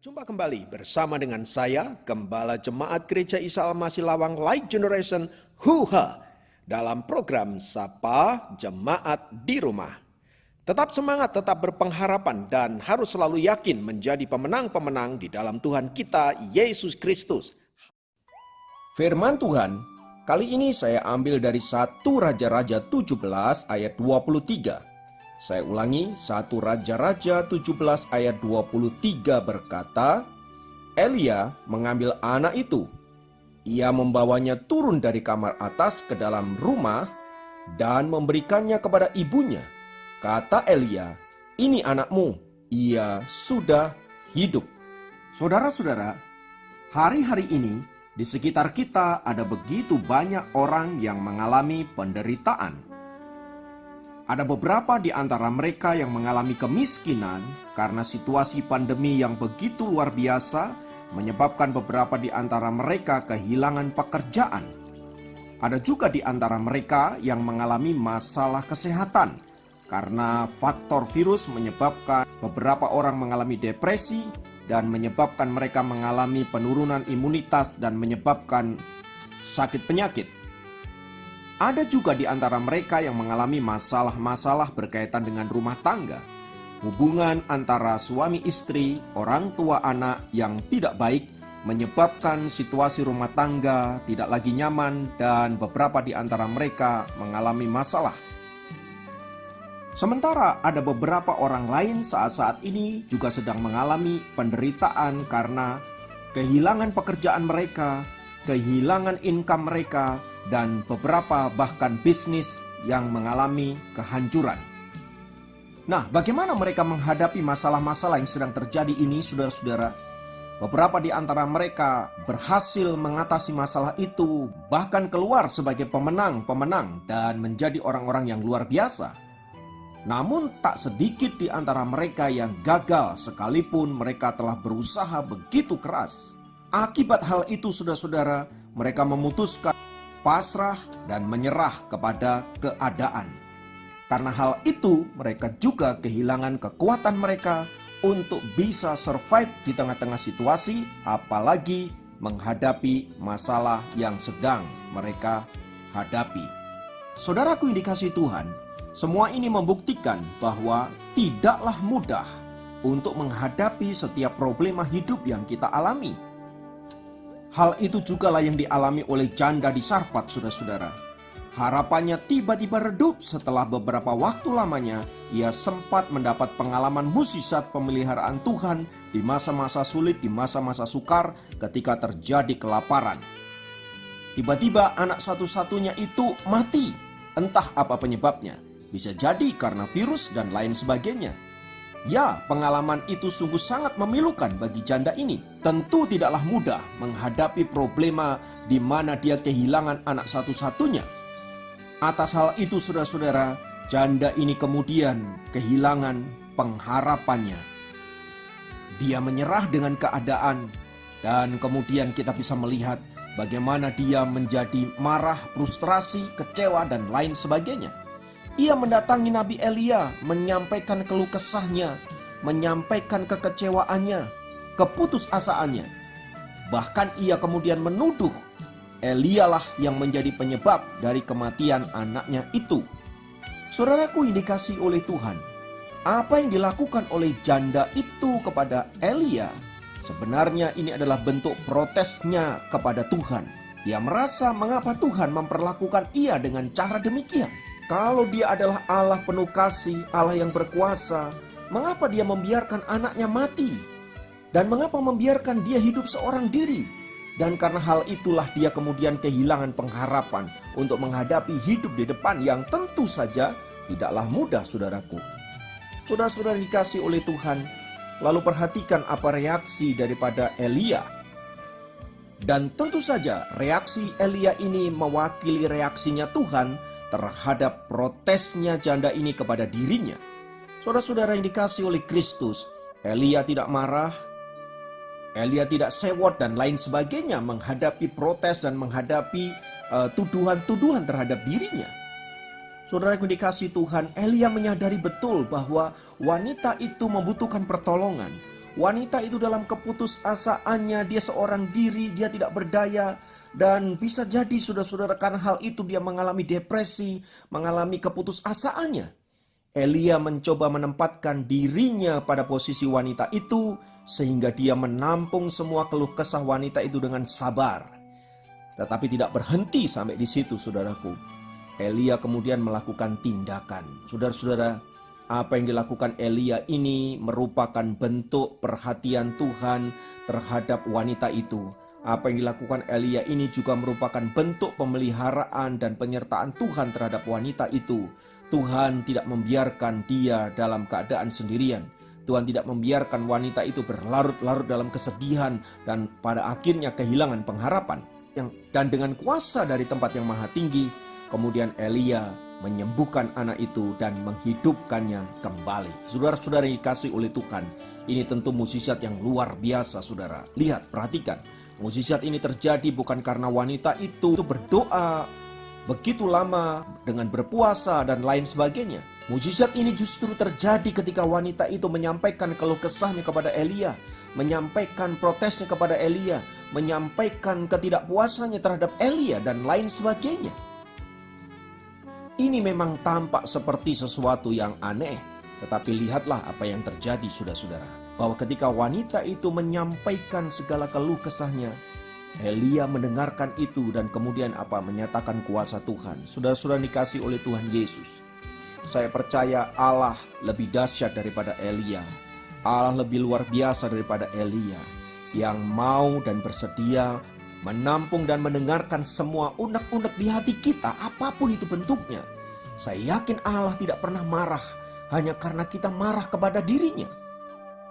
Berjumpa kembali bersama dengan saya, Gembala Jemaat Gereja Isa Al-Masih Lawang Light Generation Huha dalam program Sapa Jemaat di Rumah. Tetap semangat, tetap berpengharapan dan harus selalu yakin menjadi pemenang-pemenang di dalam Tuhan kita Yesus Kristus. Firman Tuhan kali ini saya ambil dari 1 Raja-Raja 17 ayat 23. Saya ulangi, 1 Raja-Raja 17 ayat 23 berkata, Elia mengambil anak itu. Ia membawanya turun dari kamar atas ke dalam rumah dan memberikannya kepada ibunya. Kata Elia, ini anakmu, ia sudah hidup. Saudara-saudara, hari-hari ini di sekitar kita ada begitu banyak orang yang mengalami penderitaan. Ada beberapa di antara mereka yang mengalami kemiskinan karena situasi pandemi yang begitu luar biasa menyebabkan beberapa di antara mereka kehilangan pekerjaan. Ada juga di antara mereka yang mengalami masalah kesehatan karena faktor virus menyebabkan beberapa orang mengalami depresi dan menyebabkan mereka mengalami penurunan imunitas dan menyebabkan sakit penyakit. Ada juga di antara mereka yang mengalami masalah-masalah berkaitan dengan rumah tangga. Hubungan antara suami istri, orang tua anak yang tidak baik menyebabkan situasi rumah tangga tidak lagi nyaman dan beberapa di antara mereka mengalami masalah. Sementara ada beberapa orang lain saat-saat ini juga sedang mengalami penderitaan karena kehilangan pekerjaan mereka, kehilangan income mereka, dan beberapa bahkan bisnis yang mengalami kehancuran. Nah, bagaimana mereka menghadapi masalah-masalah yang sedang terjadi ini, saudara-saudara? Beberapa di antara mereka berhasil mengatasi masalah itu, bahkan keluar sebagai pemenang-pemenang dan menjadi orang-orang yang luar biasa. Namun tak sedikit di antara mereka yang gagal sekalipun mereka telah berusaha begitu keras. Akibat hal itu, saudara-saudara, mereka memutuskan pasrah dan menyerah kepada keadaan. Karena hal itu, mereka juga kehilangan kekuatan mereka untuk bisa survive di tengah-tengah situasi, apalagi menghadapi masalah yang sedang mereka hadapi. Saudaraku yang dikasihi Tuhan, semua ini membuktikan bahwa tidaklah mudah untuk menghadapi setiap problema hidup yang kita alami. Hal itu jugalah yang dialami oleh janda di Sarfat, saudara-saudara. Harapannya tiba-tiba redup setelah beberapa waktu lamanya ia sempat mendapat pengalaman mukjizat pemeliharaan Tuhan di masa-masa sulit, di masa-masa sukar ketika terjadi kelaparan. Tiba-tiba anak satu-satunya itu mati, entah apa penyebabnya. Bisa jadi karena virus dan lain sebagainya. Ya, pengalaman itu sungguh sangat memilukan bagi janda ini. Tentu tidaklah mudah menghadapi problema di mana dia kehilangan anak satu-satunya. Atas hal itu, saudara-saudara, janda ini kemudian kehilangan pengharapannya. Dia menyerah dengan keadaan dan kemudian kita bisa melihat bagaimana dia menjadi marah, frustrasi, kecewa, dan lain sebagainya. Ia mendatangi Nabi Elia, menyampaikan keluh kesahnya, menyampaikan kekecewaannya, keputusasaannya. Bahkan ia kemudian menuduh Elialah yang menjadi penyebab dari kematian anaknya itu. Saudaraku yang dikasihi oleh Tuhan, apa yang dilakukan oleh janda itu kepada Elia, sebenarnya ini adalah bentuk protesnya kepada Tuhan. Dia merasa mengapa Tuhan memperlakukan ia dengan cara demikian. Kalau dia adalah Allah penuh kasih, Allah yang berkuasa, mengapa dia membiarkan anaknya mati? Dan mengapa membiarkan dia hidup seorang diri? Dan karena hal itulah dia kemudian kehilangan pengharapan untuk menghadapi hidup di depan yang tentu saja tidaklah mudah, saudaraku. Saudara-saudara dikasih oleh Tuhan, lalu perhatikan apa reaksi daripada Elia. Dan tentu saja reaksi Elia ini mewakili reaksinya Tuhan terhadap protesnya janda ini kepada dirinya. Saudara-saudara yang dikasih oleh Kristus, Elia tidak marah, Elia tidak sewot dan lain sebagainya menghadapi protes dan menghadapi tuduhan-tuduhan terhadap dirinya. Saudara yang dikasihi Tuhan, Elia menyadari betul bahwa wanita itu membutuhkan pertolongan. Wanita itu dalam keputusasaannya, dia seorang diri, dia tidak berdaya. Dan bisa jadi saudara-saudara karena hal itu dia mengalami depresi, mengalami keputusasaannya. Elia mencoba menempatkan dirinya pada posisi wanita itu sehingga dia menampung semua keluh kesah wanita itu dengan sabar. Tetapi tidak berhenti sampai di situ, saudaraku. Elia kemudian melakukan tindakan. Saudara-saudara, apa yang dilakukan Elia ini merupakan bentuk perhatian Tuhan terhadap wanita itu. Apa yang dilakukan Elia ini juga merupakan bentuk pemeliharaan dan penyertaan Tuhan terhadap wanita itu. Tuhan tidak membiarkan dia dalam keadaan sendirian. Tuhan tidak membiarkan wanita itu berlarut-larut dalam kesedihan dan pada akhirnya kehilangan pengharapan. Dan dengan kuasa dari tempat yang maha tinggi, kemudian Elia menyembuhkan anak itu dan menghidupkannya kembali. Saudara-saudara yang dikasihi oleh Tuhan, ini tentu mukjizat yang luar biasa, saudara. Lihat, perhatikan. Mukjizat ini terjadi bukan karena wanita itu berdoa begitu lama dengan berpuasa dan lain sebagainya. Mukjizat ini justru terjadi ketika wanita itu menyampaikan keluh kesahnya kepada Elia, menyampaikan protesnya kepada Elia, menyampaikan ketidakpuasannya terhadap Elia dan lain sebagainya. Ini memang tampak seperti sesuatu yang aneh, tetapi lihatlah apa yang terjadi, saudara-saudara. Bahwa ketika wanita itu menyampaikan segala keluh kesahnya, Elia mendengarkan itu dan kemudian menyatakan kuasa Tuhan. Saudara-saudara dikasih oleh Tuhan Yesus. Saya percaya Allah lebih dahsyat daripada Elia. Allah lebih luar biasa daripada Elia, yang mau dan bersedia menampung dan mendengarkan semua unek-unek di hati kita, apapun itu bentuknya. Saya yakin Allah tidak pernah marah hanya karena kita marah kepada dirinya.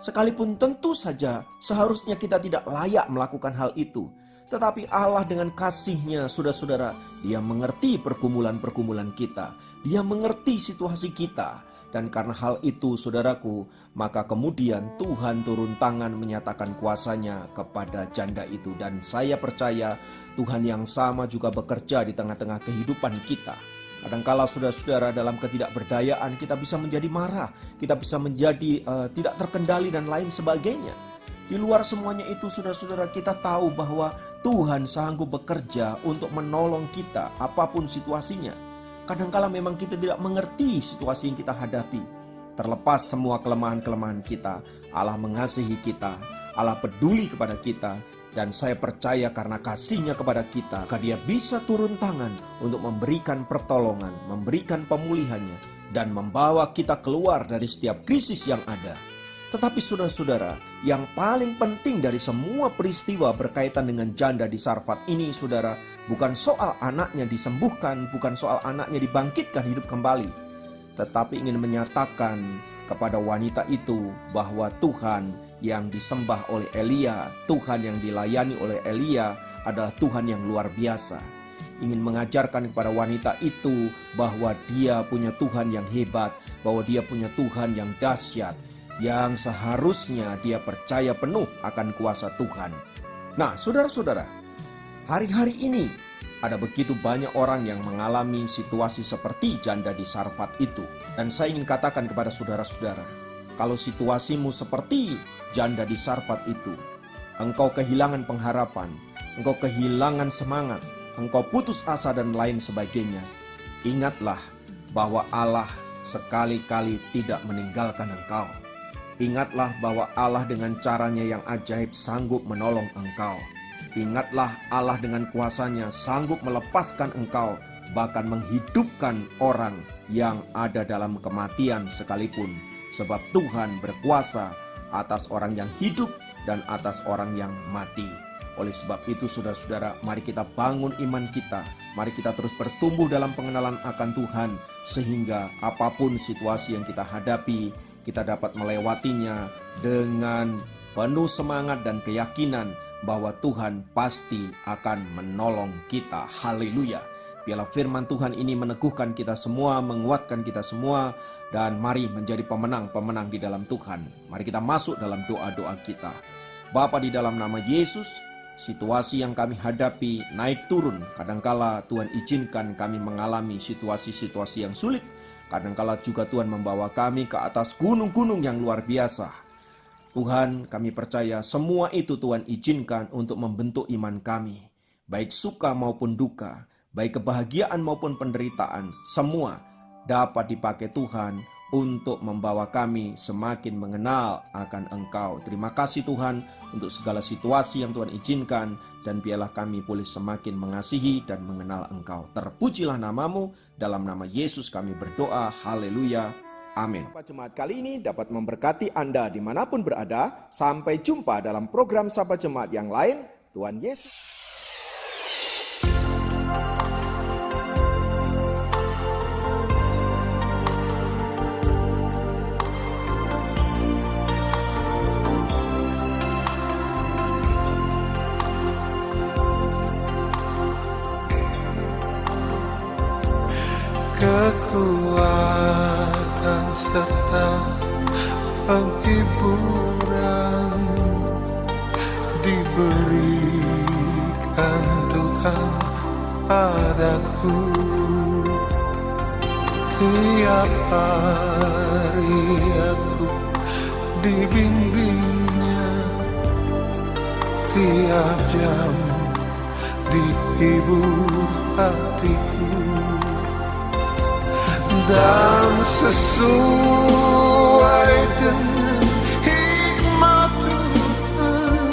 Sekalipun tentu saja seharusnya kita tidak layak melakukan hal itu. Tetapi Allah dengan kasih-Nya, saudara-saudara, Dia mengerti pergumulan-pergumulan kita. Dia mengerti situasi kita. Dan karena hal itu, saudaraku, maka kemudian Tuhan turun tangan menyatakan kuasa-Nya kepada janda itu. Dan saya percaya Tuhan yang sama juga bekerja di tengah-tengah kehidupan kita. Kadangkala saudara-saudara dalam ketidakberdayaan kita bisa menjadi marah, kita bisa menjadi tidak terkendali dan lain sebagainya. Di luar semuanya itu, saudara-saudara, kita tahu bahwa Tuhan sanggup bekerja untuk menolong kita apapun situasinya. Kadangkala memang kita tidak mengerti situasi yang kita hadapi. Terlepas semua kelemahan-kelemahan kita, Allah mengasihi kita, Allah peduli kepada kita. Dan saya percaya karena kasih-Nya kepada kita, maka Dia bisa turun tangan untuk memberikan pertolongan, memberikan pemulihannya, dan membawa kita keluar dari setiap krisis yang ada. Tetapi saudara-saudara, yang paling penting dari semua peristiwa berkaitan dengan janda di Sarfat ini, saudara, bukan soal anaknya disembuhkan, bukan soal anaknya dibangkitkan hidup kembali, tetapi ingin menyatakan kepada wanita itu bahwa Tuhan yang disembah oleh Elia, Tuhan yang dilayani oleh Elia adalah Tuhan yang luar biasa. Ingin mengajarkan kepada wanita itu bahwa dia punya Tuhan yang hebat, bahwa dia punya Tuhan yang dahsyat, yang seharusnya dia percaya penuh akan kuasa Tuhan. Nah, saudara-saudara, hari-hari ini ada begitu banyak orang yang mengalami situasi seperti janda di Sarfat itu. Dan saya ingin katakan kepada saudara-saudara, kalau situasimu seperti janda di Sarfat itu, engkau kehilangan pengharapan, engkau kehilangan semangat, engkau putus asa dan lain sebagainya, ingatlah bahwa Allah sekali-kali tidak meninggalkan engkau. Ingatlah bahwa Allah dengan caranya yang ajaib sanggup menolong engkau. Ingatlah Allah dengan kuasa-Nya sanggup melepaskan engkau, bahkan menghidupkan orang yang ada dalam kematian sekalipun. Sebab Tuhan berkuasa atas orang yang hidup dan atas orang yang mati. Oleh sebab itu, saudara-saudara, mari kita bangun iman kita. Mari kita terus bertumbuh dalam pengenalan akan Tuhan, sehingga apapun situasi yang kita hadapi, kita dapat melewatinya dengan penuh semangat dan keyakinan bahwa Tuhan pasti akan menolong kita. Haleluya. Biarlah firman Tuhan ini meneguhkan kita semua, menguatkan kita semua, dan mari menjadi pemenang-pemenang di dalam Tuhan. Mari kita masuk dalam doa-doa kita. Bapa, di dalam nama Yesus, situasi yang kami hadapi naik turun. Kadangkala Tuhan izinkan kami mengalami situasi-situasi yang sulit. Kadangkala juga Tuhan membawa kami ke atas gunung-gunung yang luar biasa. Tuhan, kami percaya semua itu Tuhan izinkan untuk membentuk iman kami. Baik suka maupun duka, baik kebahagiaan maupun penderitaan, semua dapat dipakai Tuhan untuk membawa kami semakin mengenal akan Engkau. Terima kasih Tuhan untuk segala situasi yang Tuhan izinkan, dan biarlah kami boleh semakin mengasihi dan mengenal Engkau. Terpujilah namamu, dalam nama Yesus kami berdoa, haleluya, amin. Sapa Jemaat kali ini dapat memberkati Anda dimanapun berada. Sampai jumpa dalam program Sapa Jemaat yang lain. Tuhan Yesus. Kekuatan serta penghiburan diberikan Tuhan padaku. Tiap hari aku dibimbingnya, tiap jam dihibur hatiku. Dan sesuai dengan hikmat Tuhan,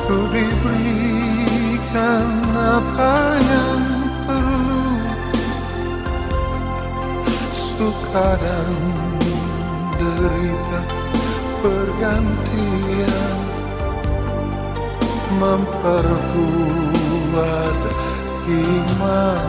ku diberikan apa yang perlu. Suka dan derita bergantian, memperkuat imanku.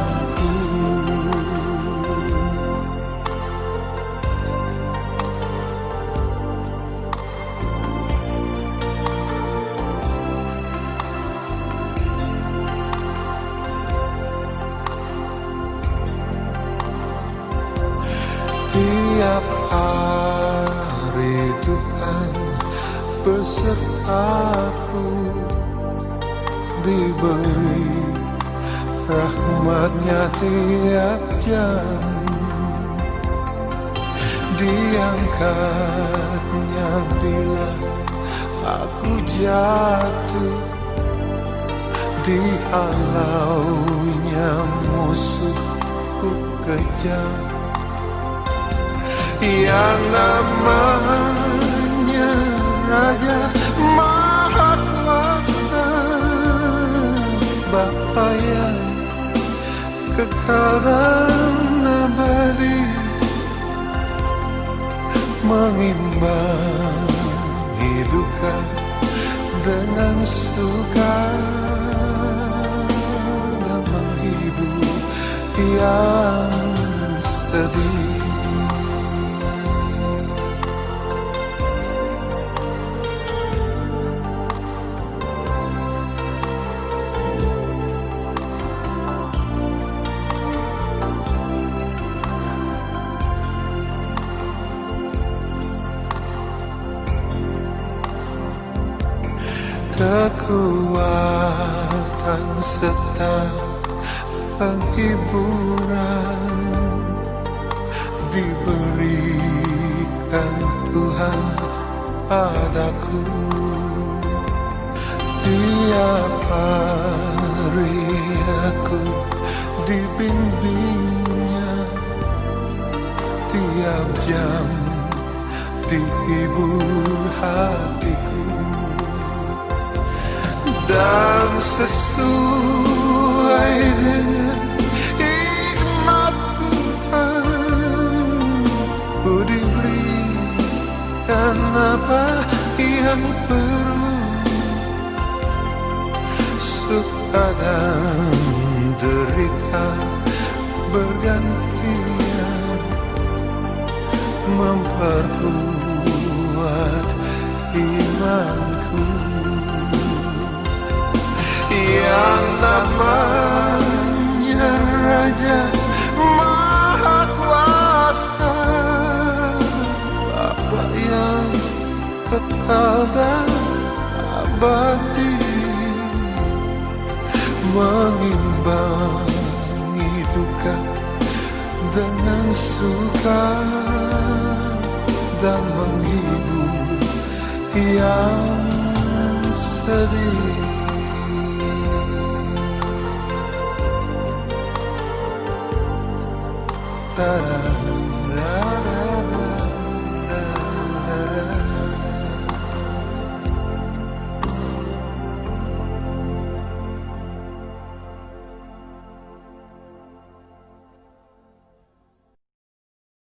Tiap hari Tuhan besertaku, diberi rahmat-Nya tiap jam, diangkat-Nya bila aku jatuh, dihalau-Nya musuhku kejam. Yang namanya Raja Maha Kuasa, Bapa yang kekal dan abadi, mengimbangi duka dengan suka, dan menghibur yang sedih. Kekuatan serta penghiburan diberikan Tuhan padaku. Tiap hari aku dibimbingnya, tiap jam dihibur hatiku. Dan sesuai dengan hikmat Tuhan, ku diberikan apa yang perlu. Suka dan derita bergantian, memperkuat imanku. Yang namanya Raja Maha Kuasa, Bapa yang kekal dan abadi, mengimbangi duka dengan suka, dan menghibur yang sedih.